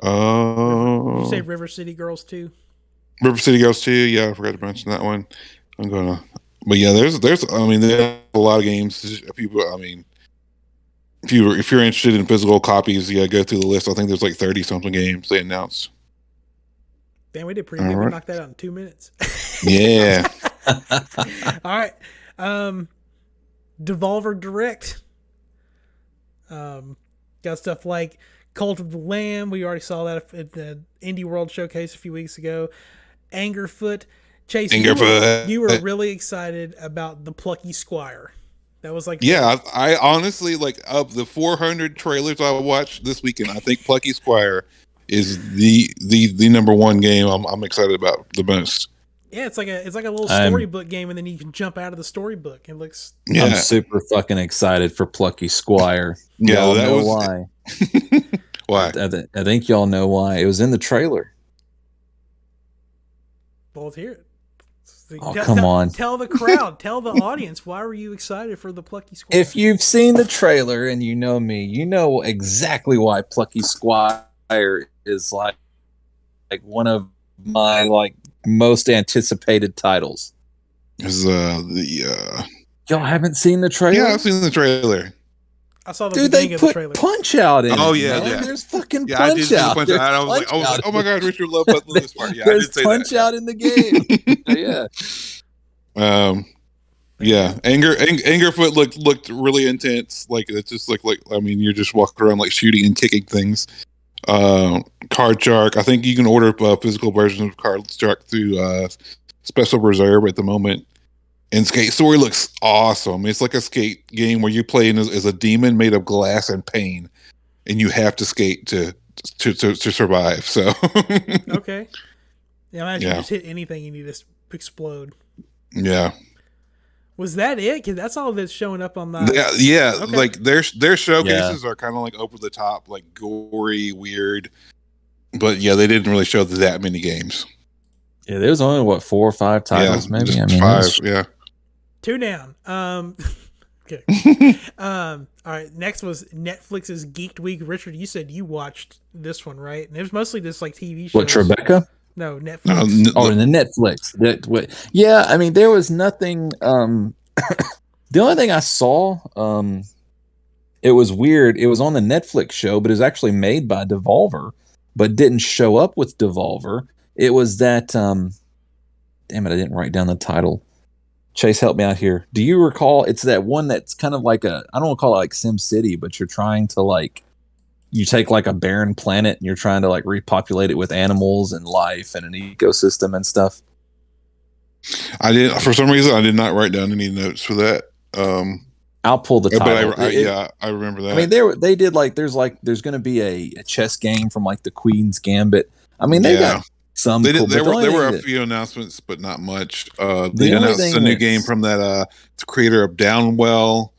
Did you say River City Girls 2? River City Girls 2, yeah, I forgot to mention that one. But yeah, there's a lot of games. If you're interested in physical copies, go through the list. I think there's like 30 something games they announced. Damn, we did pretty good. We knocked that out in 2 minutes. Yeah. All right. Devolver Direct. Got stuff like Cult of the Lamb. We already saw that at the Indie World Showcase a few weeks ago. Angerfoot. Chase, you were really excited about the Plucky Squire. That was like... Yeah, I honestly, like, of the 400 trailers I watched this weekend, I think Plucky Squire is the number one game I'm excited about the most. Yeah, it's like a little storybook game, and then you can jump out of the storybook. It looks... Yeah. I'm super fucking excited for Plucky Squire. Y'all know why. Why? I think y'all know why. It was in the trailer. Well, let's hear it. Come on. Tell the crowd, tell the audience, why were you excited for the Plucky Squire? If you've seen the trailer and you know me, you know exactly why Plucky Squire is like one of my most anticipated titles. Is y'all haven't seen the trailer? Yeah, I've seen the trailer. I saw the beginning of the trailer. Punch Out in it. Yeah. There's fucking Punch Out. I was like, oh my god, Richard Love put this part. Yeah, there's Punch Out in the game. Yeah. Angerfoot looked really intense. Like it's just like you're just walking around like shooting and kicking things. Card Shark. I think you can order physical versions of Card Shark through Special Reserve at the moment. And Skate Story looks awesome. It's like a skate game where you play as a demon made of glass and pain, and you have to skate to survive. So okay, imagine you just hit anything, you need to explode. Yeah. Was that it? Because that's all that's showing up on the. Yeah. Okay. Like their showcases are kind of like over the top, like gory, weird. But yeah, they didn't really show that many games. Yeah, there's only 4 or 5 titles, maybe. Just 5. Yeah. 2 down. Okay. All right. Next was Netflix's Geeked Week. Richard, you said you watched this one, right? And it was mostly just like TV shows. What, Tribeca? No, Netflix. Oh, in the Netflix. Yeah, I mean, there was nothing. The only thing I saw, it was weird. It was on the Netflix show, but it was actually made by Devolver, but didn't show up with Devolver. It was that. Damn it! I didn't write down the title. Chase, help me out here. Do you recall? It's that one that's kind of like I don't want to call it like Sim City, but you're trying to like. You take like a barren planet and you're trying to like repopulate it with animals and life and an ecosystem and stuff. I did, for some reason, I did not write down any notes for that. I'll pull the title. But I remember that. I mean, they did like there's going to be a chess game from like the Queen's Gambit. I mean, they got some. There were a few announcements, but not much. They announced a new game from that creator of Downwell.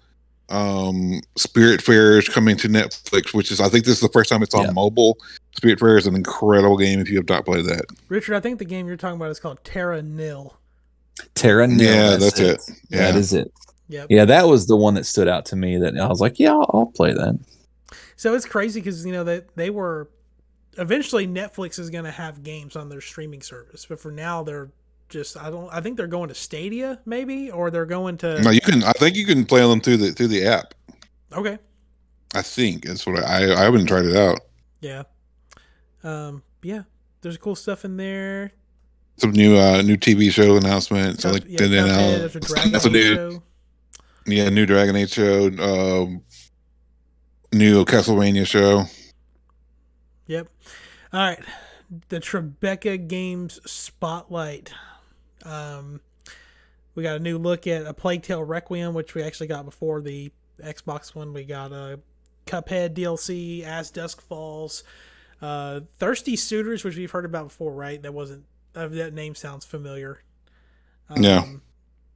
Spiritfarer is coming to Netflix, which is, I think this is the first time it's on mobile. Spiritfarer is an incredible game if you have not played that. Richard, I think the game you're talking about is called Terra Nil. Terra Nil. Yeah, that's it. Yeah. That is it. Yep. Yeah, that was the one that stood out to me that I was like, yeah, I'll play that. So it's crazy because, they were eventually Netflix is going to have games on their streaming service, but for now they're just I think they're going to Stadia maybe, or they're going to. No, I think you can play them through the app. Okay. I think that's what I haven't tried it out. Yeah. Yeah. There's cool stuff in there. Some new TV show announcements. I think there's a Dragon Age show. Yeah, new Dragon Age show. New Castlevania show. Yep. All right. The Tribeca Games Spotlight. We got a new look at A Plague Tale Requiem, which we actually got before the Xbox one. We got a Cuphead DLC, As Dusk Falls, Thirsty Suitors, which we've heard about before, right? That name sounds familiar. Yeah,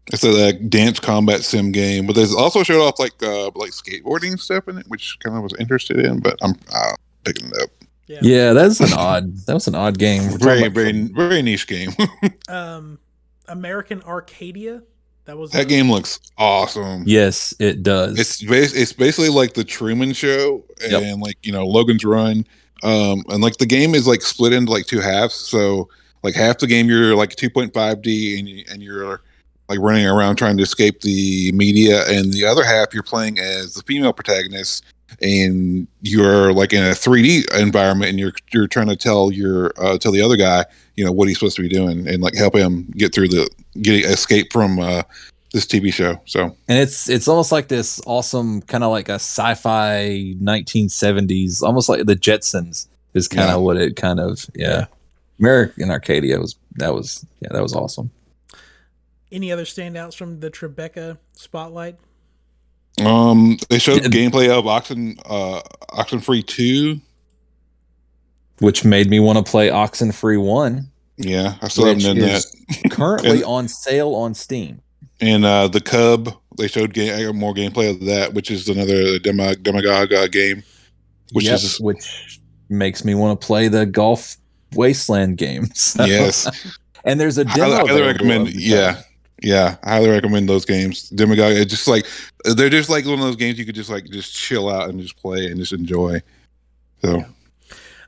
it's a dance combat sim game, but there's also showed off like skateboarding stuff in it, which kind of was interested in, but I'm picking it up. Yeah, that was an odd game. Very niche game. American Arcadia. That game looks awesome. Yes, it does. It's basically like the Truman Show and like Logan's Run. And like the game is like split into like two halves. So like half the game you're like 2.5D and you're like running around trying to escape the media, and the other half you're playing as the female protagonist. And you're like in a 3D environment, and you're trying to tell the other guy, what he's supposed to be doing, and like help him escape from this TV show. So, and it's almost like this awesome kind of like a sci-fi 1970s, almost like the Jetsons is kind of what it kind of American Arcadia was awesome. Any other standouts from the Tribeca Spotlight? They showed gameplay of Oxenfree 2, which made me want to play Oxenfree 1. Yeah, I still haven't done that. Currently on sale on Steam. And the Cub, they showed more gameplay of that, which is another Demagogue game, which makes me want to play the Golf Wasteland game. So. Yes, and there's a demo. I highly recommend. Yeah, I highly recommend those games. Demagogue, it's just like they're just like one of those games you could just chill out and just play and just enjoy. So,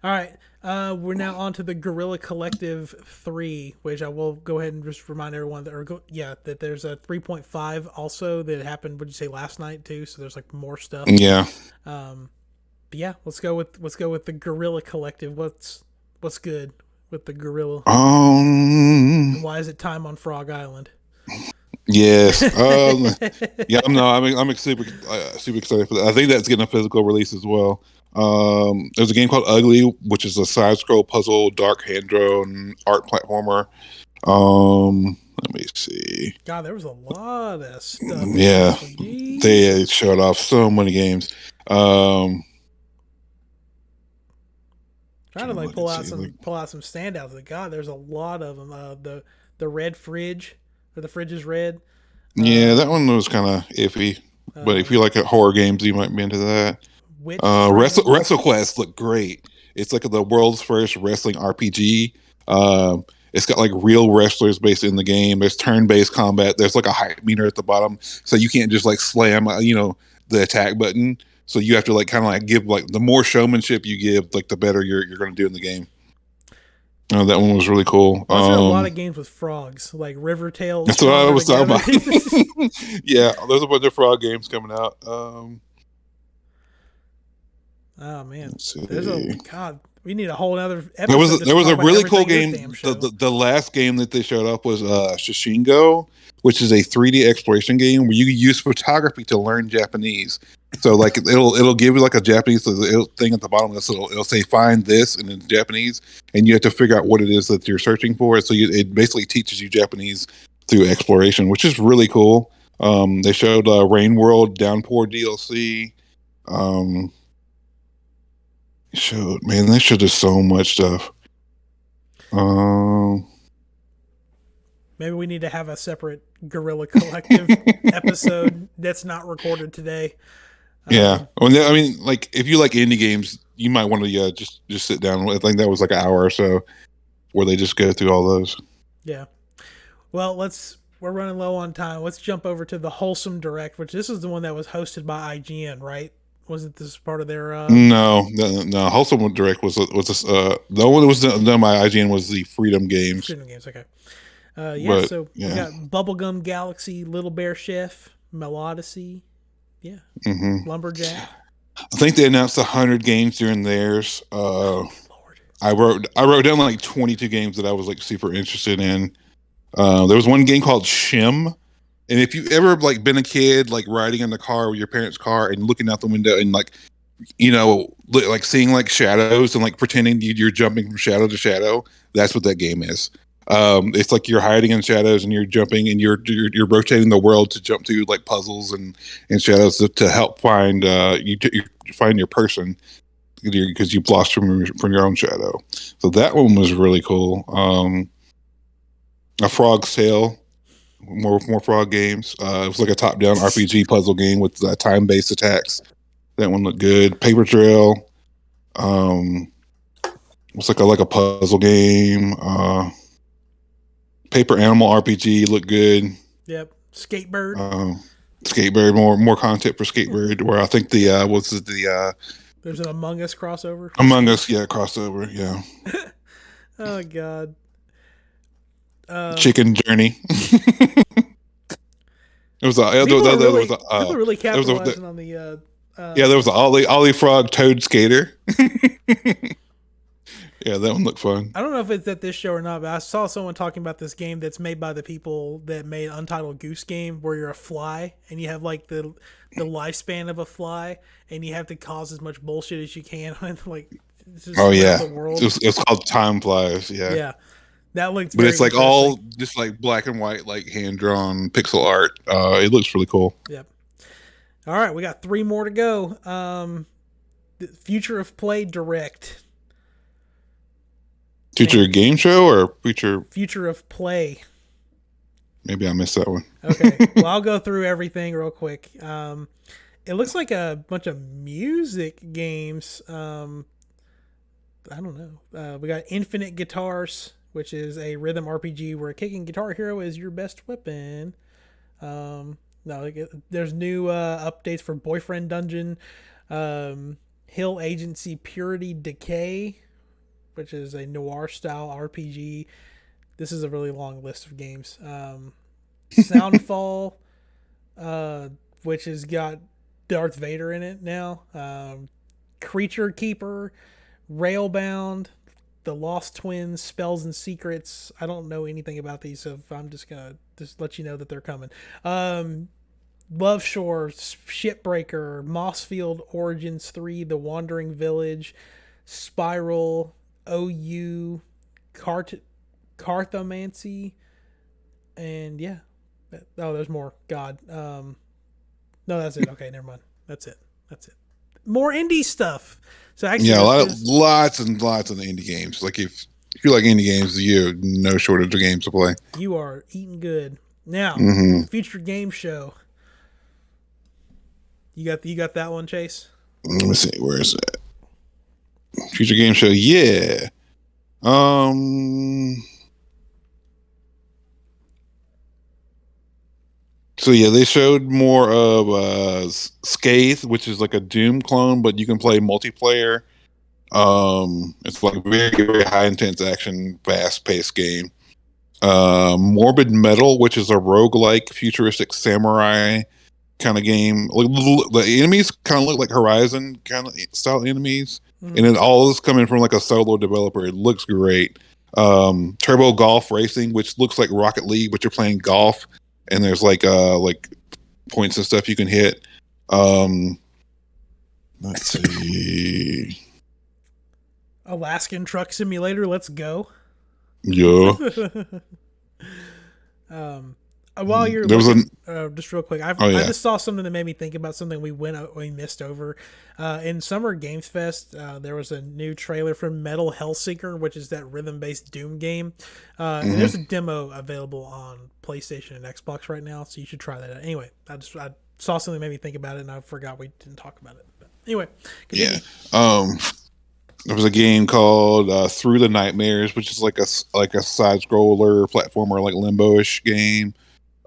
all right, we're now on to the Guerrilla Collective 3, which I will go ahead and just remind everyone that there's a 3.5 also that happened. Would you say last night too? So there's like more stuff. Yeah. But yeah, let's go with the Guerrilla Collective. What's good with the Guerrilla? And why is it time on Frog Island? Yes. I'm super excited for that. I think that's getting a physical release as well. There's a game called Ugly, which is a side-scroll puzzle, dark hand-drawn art platformer. Let me see. God, there was a lot of stuff. Yeah, they showed off so many games. Trying to like pull out some standouts. Like, God, there's a lot of them. The Red Fridge. Or the Fridge is Red. Yeah, that one was kind of iffy. But if you like horror games, you might be into that. WrestleQuest looked great. It's like the world's first wrestling RPG. It's got like real wrestlers based in the game. There's turn-based combat. There's like a height meter at the bottom, so you can't just like slam, the attack button. So you have to like kind of like give like the more showmanship you give, like the better you're going to do in the game. Oh, that one was really cool. Well, I've seen a lot of games with frogs, like River Tales. That's what I was talking Together. about. Yeah, there's a bunch of frog games coming out. Oh man, Let's see. there's a God. We need a whole other episode. There was to a talk about really cool everything in this game. damn show. The last game that they showed up was Shishingo, which is a 3D exploration game where you use photography to learn Japanese. So like it'll give you like a Japanese thing at the bottom. It'll say find this in Japanese, and you have to figure out what it is that you're searching for. So it basically teaches you Japanese through exploration, which is really cool. They showed Rain World Downpour DLC. Man, they showed just so much stuff. Maybe we need to have a separate Guerrilla Collective episode that's not recorded today. Yeah, I mean, like if you like indie games, you might want to just sit down. I think that was like an hour or so where they just go through all those. Yeah. Well, we're running low on time. Let's jump over to the Wholesome Direct, which this is the one that was hosted by IGN, right? Wasn't this part of their? No. Wholesome Direct was the one that was done by IGN was the Freedom Games. Freedom Games, okay. We got Bubblegum Galaxy, Little Bear Chef, Melodicy, Lumberjack. I think they announced 100 games during theirs. Lord. I wrote down like 22 games that I was like super interested in. There was one game called Shim. And if you've ever like been a kid, like riding in the car with your parents' car and looking out the window and like, like seeing like shadows and like pretending you're jumping from shadow to shadow, that's what that game is. It's like you're hiding in shadows and you're jumping and you're rotating the world to jump through like puzzles and shadows to help find you find your person because you've lost from your own shadow. So that one was really cool. A Frog's Tale. More frog games. It was like a top-down RPG puzzle game with time-based attacks. That one looked good. Paper Trail. It's like a puzzle game. Paper Animal RPG looked good. Yep. Skatebird. Skatebird. More content for Skatebird. Where I think there's an Among Us crossover. Among Us, crossover. Yeah. Oh God. Chicken Journey. It was really capitalizing on the. There was an Ollie Frog Toad Skater. Yeah, that one looked fun. I don't know if it's at this show or not, but I saw someone talking about this game that's made by the people that made Untitled Goose Game, where you're a fly and you have like the lifespan of a fly, and you have to cause as much bullshit as you can. Like, the world. It's called Time Flies. Yeah. Yeah. That looks, but it's like all just like black and white, like hand drawn pixel art. It looks really cool. Yep. All right, we got 3 more to go. The Future of Play Direct. Future game show or Future of Play. Maybe I missed that one. Okay, well I'll go through everything real quick. It looks like a bunch of music games. I don't know. We got Infinite Guitars, which is a rhythm RPG where a kicking guitar hero is your best weapon. There's new updates for Boyfriend Dungeon, Hill Agency Purity Decay, which is a noir style RPG. This is a really long list of games. Soundfall, which has got Darth Vader in it now. Creature Keeper, Railbound, The Lost Twins, Spells and Secrets. I don't know anything about these, so I'm just gonna let you know that they're coming. Love Shore, Shipbreaker, Mossfield Origins 3, The Wandering Village, Spiral, OU, Carthomancy, and yeah. Oh, there's more. God. No, that's it. Okay, never mind. That's it. More indie stuff. So actually, lots and lots of the indie games. Like if you like indie games, you have no shortage of games to play. You are eating good. Now, Future Game Show. You got that one, Chase? Let me see. Where is that? Future Game Show. Yeah. So yeah, they showed more of Scathe, which is like a Doom clone, but you can play multiplayer. It's like very, very high intense action, fast paced game. Morbid Metal, which is a roguelike futuristic samurai kind of game. The enemies kind of look like Horizon kind of style enemies, and then all this coming from like a solo developer. It looks great. Turbo Golf Racing, which looks like Rocket League, but you're playing golf, and there's like points and stuff you can hit. Let's see. Alaskan Truck Simulator. Let's go. Yeah. While you're there looking, just real quick, I yeah. just saw something that made me think about something we missed over. In Summer Games Fest, there was a new trailer for Metal Hellseeker, which is that rhythm-based Doom game. And there's a demo available on PlayStation and Xbox right now, so you should try that out. Anyway, I saw something that made me think about it, and I forgot we didn't talk about it. But anyway, continue. Yeah. There was a game called Through the Nightmares, which is like a side scroller platformer, like Limbo-ish game.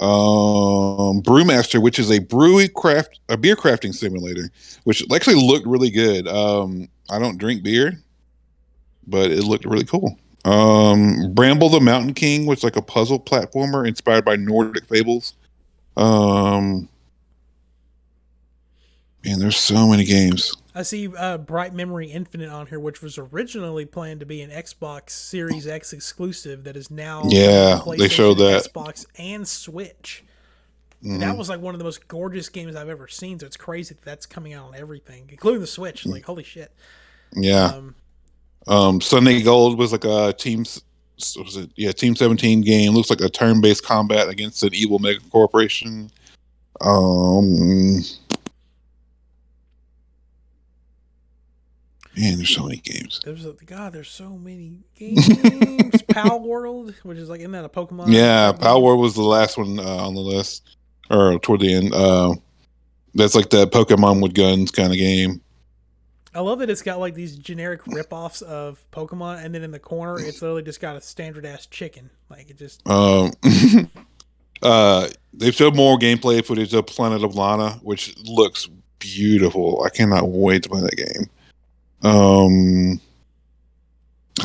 Brewmaster, which is a beer crafting simulator, which actually looked really good. I don't drink beer, but it looked really cool. Bramble the Mountain King, which is like a puzzle platformer inspired by Nordic fables. Man, there's so many games. I see Bright Memory Infinite on here, which was originally planned to be an Xbox Series X exclusive that is now they showed that. Xbox, and Switch. And that was like one of the most gorgeous games I've ever seen, so it's crazy that's coming out on everything, including the Switch. Like, holy shit. Yeah. Sunday Gold was like a Team 17 game. Looks like a turn-based combat against an evil mega corporation. Man, there's so many games. There's so many games. Pal World, which is like, isn't that a Pokemon? Yeah, Pal World was the last one on the list, or toward the end. That's like that Pokemon with guns kind of game. I love that it's got like these generic ripoffs of Pokemon, and then in the corner, it's literally just got a standard ass chicken. Like, it just. They've showed more gameplay footage of Planet of Lana, which looks beautiful. I cannot wait to play that game. I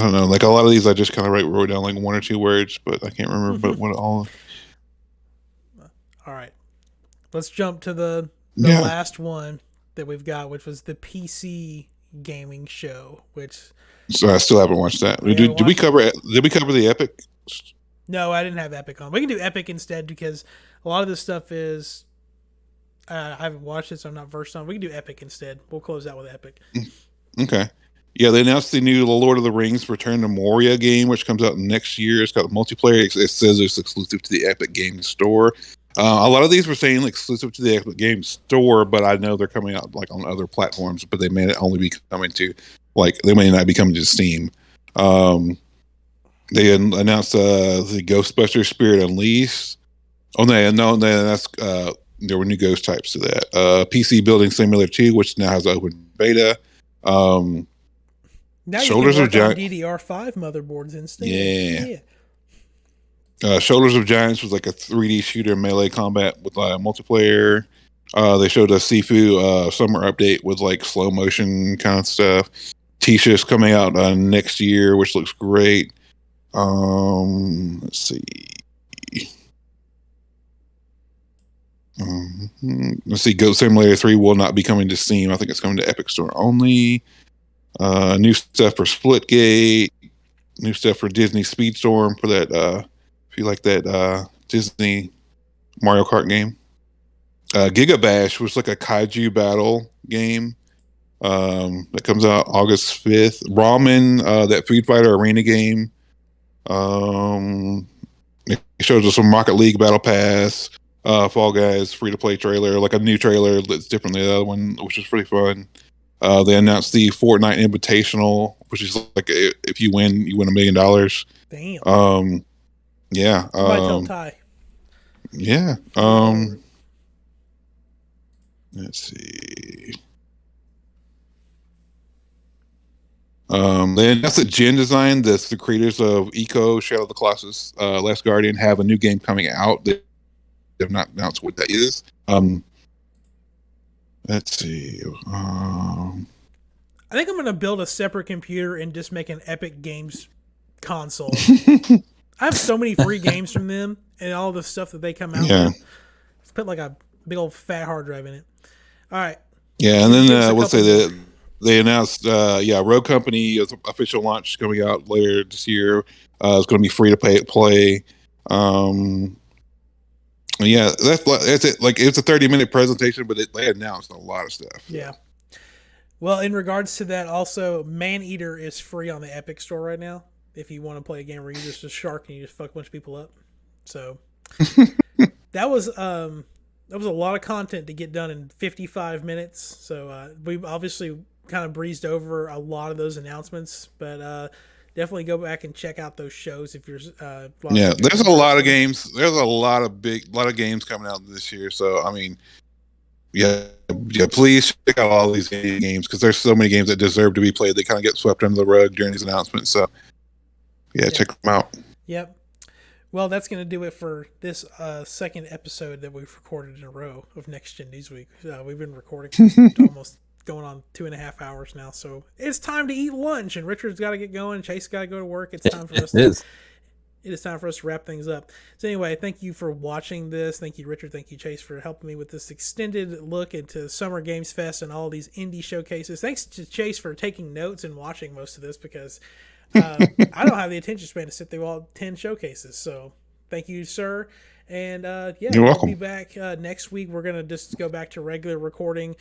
don't know. Like a lot of these, I just kind of wrote down like one or two words, but I can't remember. But what all? All right, let's jump to the last one that we've got, which was the PC gaming show. So I still haven't watched that. Did we cover the Epic? No, I didn't have Epic on. We can do Epic instead because a lot of this stuff is. I haven't watched it, so I'm not versed on. We can do Epic instead. We'll close out with Epic. Okay. Yeah, they announced the new Lord of the Rings Return to Moria game, which comes out next year. It's got multiplayer. It says it's exclusive to the Epic Games Store. A lot of these were saying exclusive to the Epic Games Store, but I know they're coming out like on other platforms, but they may only be coming to, like, they may not be coming to Steam. They announced the Ghostbusters Spirit Unleashed. Oh, no, that's there were new ghost types to that. PC Building Simulator 2, which now has open beta. Now Shoulders you can work on DDR5 motherboards instead. Yeah. Shoulders of Giants was like a 3D shooter melee combat with multiplayer. They showed a Sifu summer update with like slow motion kind of stuff. Tisha's coming out next year, which looks great. Let's see. Let's see. Goat Simulator 3 will not be coming to Steam. I think it's coming to Epic Store only. New stuff for Splitgate. New stuff for Disney Speedstorm for that. If you like that Disney Mario Kart game. Gigabash was like a kaiju battle game that comes out August 5th. Ramen, that Food Fighter Arena game. It shows us some Rocket League Battle Pass. Fall Guys free-to-play trailer, like a new trailer that's different than the other one, which is pretty fun. They announced the Fortnite Invitational, which is like if you win, you win $1 million. Damn. Yeah. Tell Ty. Yeah. Let's see. They announced that Gen Design, that's the creators of Eco, Shadow of the Colossus, Last Guardian, have a new game coming out. They've not announced what that is. Let's see. I think I'm gonna build a separate computer and just make an Epic Games console. I have so many free games from them and all the stuff that they come out Yeah. with. Let's put like a big old fat hard drive in it. All right. Yeah, and Give us a then we'll say couple more. that they announced, Rogue Company is official launch coming out later this year. It's going to be free to play. Yeah, that's it. Like, it's a 30-minute presentation, but they announced a lot of stuff. Yeah. Well, in regards to that, also, Maneater is free on the Epic Store right now. If you want to play a game where you're just a shark and you just fuck a bunch of people up. So that was a lot of content to get done in 55 minutes. So we obviously kind of breezed over a lot of those announcements, but definitely go back and check out those shows if you're. Yeah, there's a lot of games. There's a lot of games coming out this year. So I mean, yeah, please check out all these games because there's so many games that deserve to be played. They kind of get swept under the rug during these announcements. So yeah, check them out. Yep. Well, that's going to do it for this second episode that we've recorded in a row of Next Gen Newsweek. We've been recording for almost going on 2.5 hours now, so it's time to eat lunch. And Richard's got to get going. Chase got to go to work. It's time for us. It is time for us to wrap things up. So anyway, thank you for watching this. Thank you, Richard. Thank you, Chase, for helping me with this extended look into Summer Games Fest and all these indie showcases. Thanks to Chase for taking notes and watching most of this because I don't have the attention span to sit through all 10 showcases. So thank you, sir. And You're welcome. We'll be back next week. We're going to just go back to regular recording.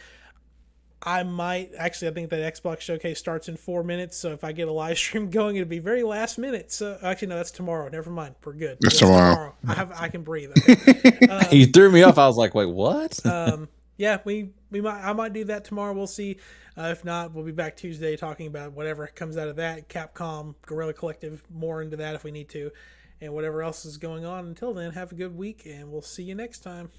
I think that Xbox showcase starts in 4 minutes. So if I get a live stream going, it'll be very last minute. So actually, no, that's tomorrow. Never mind. We're good. It's tomorrow. I can breathe. Okay. You threw me off. I was like, wait, what? Yeah, I might do that tomorrow. We'll see. If not, we'll be back Tuesday talking about whatever comes out of that. Capcom, Guerrilla Collective, more into that if we need to, and whatever else is going on. Until then, have a good week, and we'll see you next time.